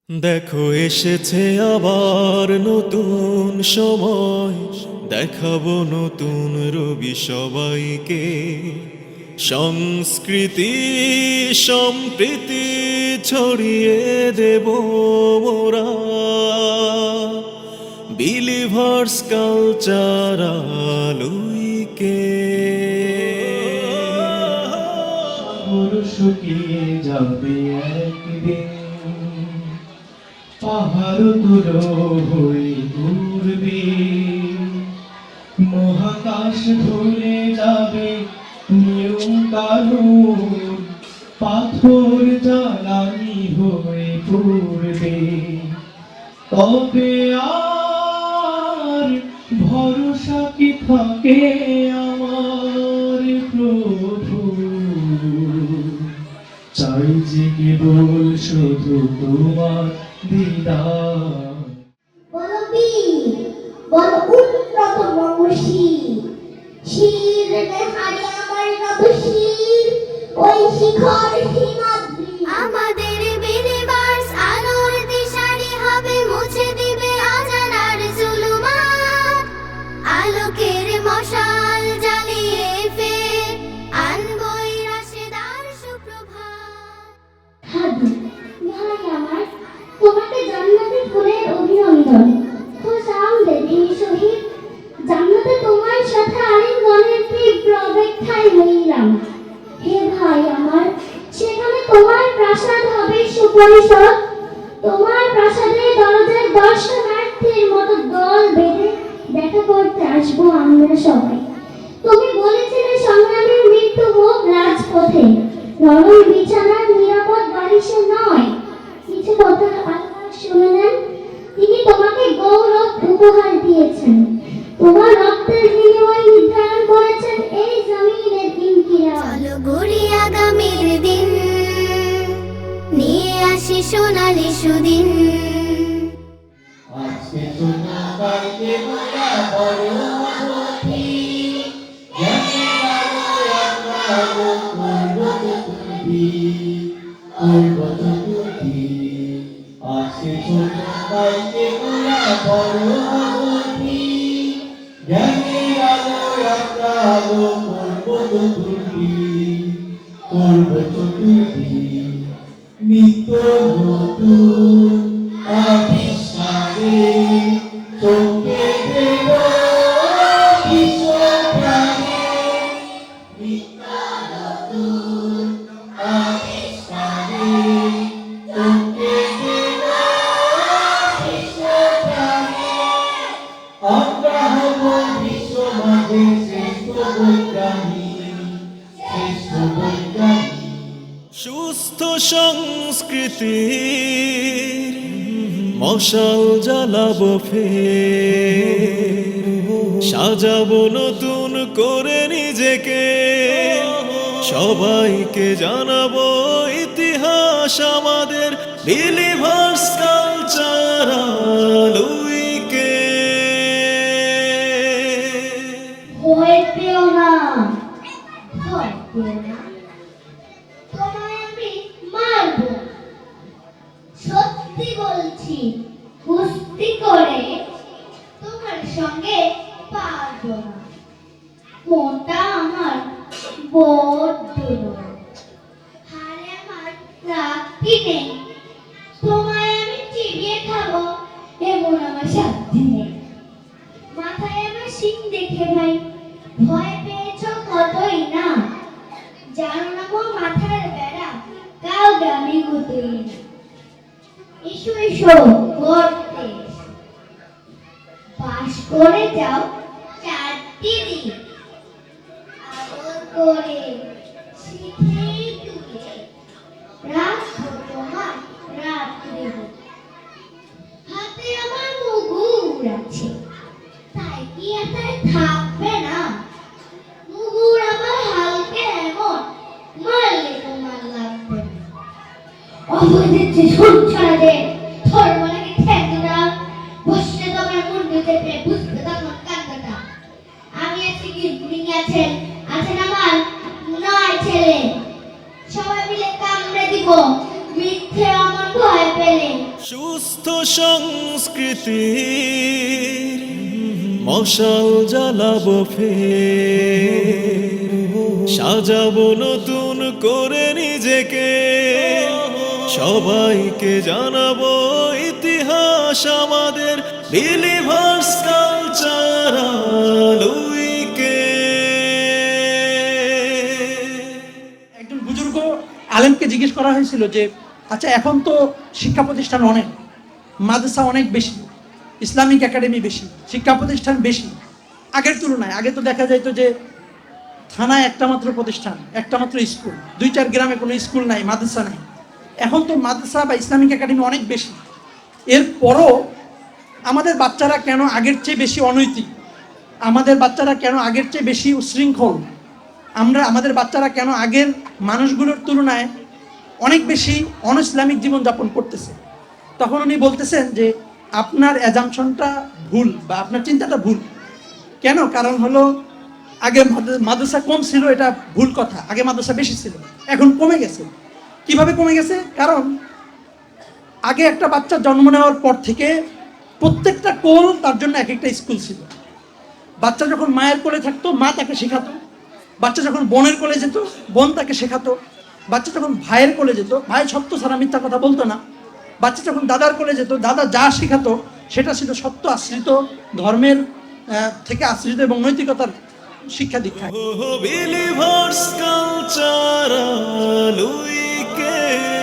দেখো এসেছে আবার নতুন সময়, দেখাবো নতুন রবি সবাইকে। সংস্কৃতি সম্প্রীতি ছড়িয়ে দেব মোরা, বিলিভার্স কালচার আলোইকে। শুকিয়ে যাবে একদিন, পাহাড় তুলো হয়ে ঘুরবে, মহাকাশ ভুলে যাবে নিয়ম কানুন, পাথর জ্বালানি হয়ে পড়বে। তবে আর ভরসা কি থাকে আমার প্রভু, চাই যে কেবল শুধু তোমার দিদার। বলো বীর, বলো উন্নত মমশীর, শির নেহারি আমার নত শির, ওই শিখর হিমাদ্রি আমাদের বিলিভার্স আলোর দিশারি হবে, মুছে দিবে অজানার জুলুমাত, আলোকের মশাল জ্বালিয়ে ফের আনবই রাশেদার সুপ্রভাত। সাধু ভাই আমার, তোমাকে জান্নাতে ফুলের অভিনন্দন। খোঁজ আমদেরই শহীদ, জান্নাতে তোমার সাথে আলিঙ্গনের তীব্র অপেক্ষায় রইলাম। হে ভাই আমার, সেখানে তোমার প্রাসাদ হবে সুপরিষদ, তোমার প্রাসাদের দরজায় দর্শনার্থীর মতো দল বেঁধে দেখা করতে আসবো আমরা সবাই। তুমি বলেছিলে সংগ্রামের মৃত্যু হোক রাজপথে, নরম বিছানার নিরাপদ বালিশে নয়। কিছু কথা আল্লাহ শুনে নেন, তিনি তোমাকে গৌরব উপহার দিয়েছেন, তোমার রক্তের বিনিময় নির্ধারণ করেছেন এই জমিনের ইনকিলাব। চলো গড়ি আগামীর দিন, নিয়ে আসি সোনালি সুদিন। আজকে তোমরা কালকে মোরা বড় অতিথি, জ্ঞানের আলোয় আমরা করব চতুর্থী, করব চতুর্থী। আজকে তোমরা কালকে মোরা বড় অতিথি, জ্ঞানের আলোয় আমরা করব চতুর্থী, করব চতুর্থী। নিত্য নতুন আবিষ্কারে চোখে দেব বিশ্বপ্রাণে, নিত্য নতুন আবিষ্কারে চোখে দেব বিশ্বপ্রাণে। আমরা হব বিশ্ব মাঝে শ্রেষ্ঠ বৈজ্ঞানিক, শ্রেষ্ঠ বৈজ্ঞানিক। সুস্থ সংস্কৃতির মশাল জ্বালাবো ফের, সাজাবো নতুন করে নিজেকে, সবাইকে জানাবো ইতিহাস আমাদের, বিলিভার্স কালচার আলোইকে। ভয় পেও না, ভয় পেও না, তোমায় আমি মারবো। সত্যি বলছি, কুস্তি করে তোমার সঙ্গে পারবো না। মনটা আমার বড্ড নরম, হারে আমার রাখি নেই, তোমায় আমি চিবিয়ে খাবো এমন আমার সাধ্যি নেই। মাথায় আমার শিং দেখে ভাই ভয় পেয়েছ কতই না, জানো না মো মাথার বেড়া কাউকে আমি গুতোই না। এসো এসো করতে পাশ করে যাও চারটি দিন, আদর করে শিখে তুলে রাখবো তোমার রাত্রি। হাতে আমার মুগুর আছে, তাই কি এটাই থাকবে না? মুগুর আমার হালকা এমন, মারলে তোমার লাগবে না। অবদিচ্ছে সঞ্চারা দে, ধর্মলাকে ঠেকুরা, বসলে তোমার মুন্ডু চেপে বুঝবে তখন কান্দাটা। আমি আছি কি গুলিং আছেন, আছেন আমার 9 ছেলে, সবাই মিলে কামড়ে দিব মিথ্যে আমার ভয় পেলে। সুস্থ সংস্কৃতির মশাল জ্বালাবো ফের, সাজাবো নতুন করে নিজেকে, সবাইকে জানাবো ইতিহাস আমাদের, বিলিভার্স কালচারাল উইকেন্ড। একজন বুজুর্গ আলেমকে জিজ্ঞেস করা হয়েছিল যে আচ্ছা এখন তো শিক্ষা প্রতিষ্ঠান অনেক, মাদ্রাসা অনেক বেশি, ইসলামিক একাডেমি বেশি, শিক্ষা প্রতিষ্ঠান বেশি আগের তুলনায়। আগে তো দেখা যাইতো যে থানায় একটা মাত্র প্রতিষ্ঠান, একটা মাত্র স্কুল, 2-4 গ্রামে কোনো স্কুল নাই, মাদ্রাসা নাই। এখন তো মাদ্রাসা বা ইসলামিক একাডেমি অনেক বেশি। এরপরও আমাদের বাচ্চারা কেন আগের চেয়ে বেশি অনৈতিক, আমাদের বাচ্চারা কেন আগের চেয়ে বেশি উশৃঙ্খল, আমাদের বাচ্চারা কেন আগের মানুষগুলোর তুলনায় অনেক বেশি অনইসলামিক জীবনযাপন করতেছে? তখন উনি বলতেছেন যে আপনার অ্যাজামশনটা ভুল বা আপনার চিন্তাটা ভুল। কেন? কারণ হলো আগে মাদ্রাসা কম ছিল, এটা ভুল কথা। আগে মাদ্রাসা বেশি ছিল, এখন কমে গেছে। কিভাবে কমে গেছে? কারণ আগে একটা বাচ্চা জন্ম নেওয়ার পর থেকে প্রত্যেকটা কোল তার জন্য এক একটা স্কুল ছিল। বাচ্চা যখন মায়ের কোলে থাকতো, মা তাকে শেখাতো। বাচ্চা যখন বোনের কোলে যেত, বোন তাকে শেখাতো। বাচ্চা যখন ভাইয়ের কোলে যেত, ভাই সত্য ছাড়া মিথ্যা কথা বলতো না। বাচ্চা যখন দাদার কোলে যেত, দাদা যা শেখাতো সেটা ছিল সত্য আশ্রিত, ধর্মের থেকে আশ্রিত এবং নৈতিকতার শিক্ষা দীক্ষা। Believers cultural weekend.